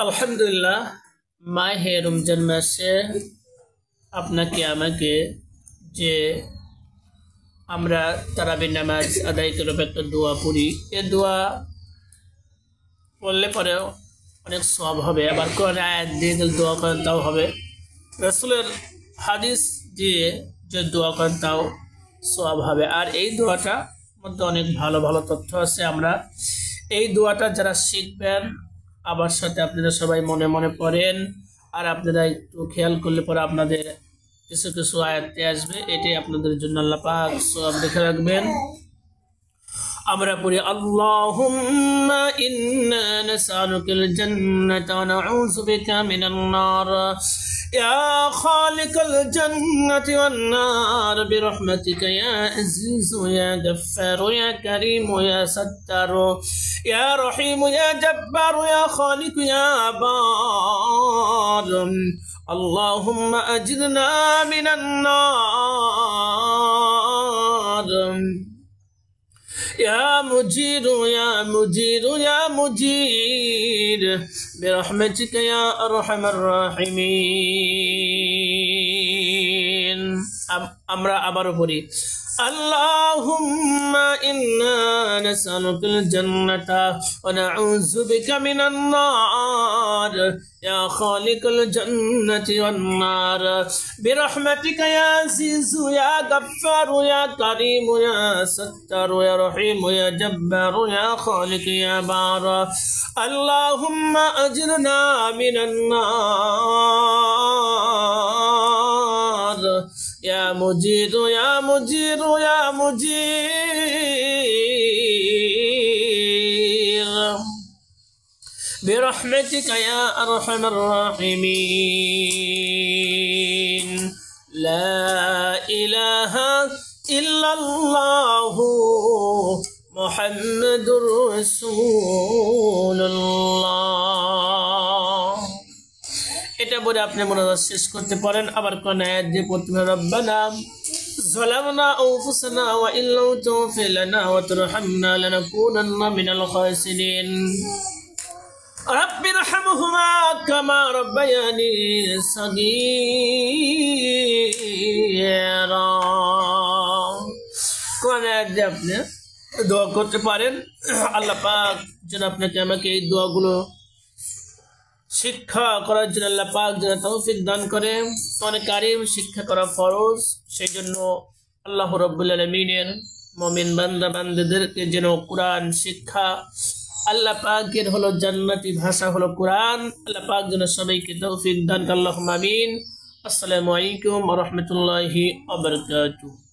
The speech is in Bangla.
আলহামদুলিল্লাহ, মাহে রমজান মাসে আপনাকে আমাকে যে আমরা তারাবির নামাজ আদায় করে একটা দোয়া পড়ি, এ দোয়া পড়লে পরেও অনেক সওয়াব হবে। আবার কোরআন আয়াত দিয়ে যদি দোয়া করেন তাও হবে। রাসূলের হাদিস দিয়ে যে দোয়া করেন তাও সওয়াব হবে। আর এই দোয়াটার মধ্যে অনেক ভালো ভালো তথ্য আছে। আমরা এই দোয়াটা যারা শিখবেন আমার সাথে আপনারা সবাই মনে মনে পড়েন, আর আপনারা একটু খেয়াল করলে পরে আপনাদের কিছু কিছু আয়াতে আসবে। এটাই আপনাদের জন্য আল্লাহ পাক সওয়াব রেখে রাখবেন। আমরা পড়ি আল্লাহুম্মা ইন্না নাসআলুকাল জান্নাতা ওয়া নাউযু বিকা মিনান নার ইয়া খালিকাল জান্নাতি ওয়ান নার বিরহমাতিকা ইয়া আজিজ ইয়া গাফফার ইয়া কারীম ইয়া সাত্তার ইয়া রহিম ইয়া জব্বার ইয়া খালিক ইয়া বার আল্লাহুম্মা আজিরনা মিনান নার يا مجير يا مجير يا مجير برحمتك يا أرحم الراحمين। আমরা আবারও পড়ি اللهم إنا نسألك الجنة ونعوذ بك من النار يا خالق الجنة والنار برحمتك يا عزيز يا غفار يا كريم يا ستار يا رحيم يا جبار يا خالق يا بار اللهم أجرنا من النار يا مجير يا مجير يا مجير برحمتك يا أرحم الراحمين لا إله إلا الله محمد رسول الله। এটা বলে আপনি মোনাজাত শেষ করতে পারেন। আবার কোন আয়াত দিয়ে পড়তে হবে রব্বানা যালামনা আনফুসানা ওয়া ইল্লাম তাগফির লানা ওয়া তারহামনা লানাকুনান্না মিনাল খাসিরিন রাব্বিরহামহুমা কামা রাব্বায়ানি সাগীরা। কোন আয়াত দিয়ে আপনি দোয়া করতে পারেন। আল্লাহ পাক যেন আপনাকে আমাকে এই দোয়াগুলো শিক্ষা করার জন্য আল্লাহ পাক যেন তৌফিক দান করে। কোরআন কারীম শিক্ষা করা ফরজ, সেই জন্য আল্লাহ রাব্বুল আলামিনের মুমিন বান্দা বান্দীদেরকে যেন কোরআন শিক্ষা, আল্লাহ পাকের হলো জান্নাতি ভাষা হলো কোরআন, আল্লাহ পাক যেন সবাইকে তৌফিক দান। আল্লাহুম্মা আমিন। আসসালামু আলাইকুম ওয়া রাহমাতুল্লাহি ওয়া বারাকাতুহু।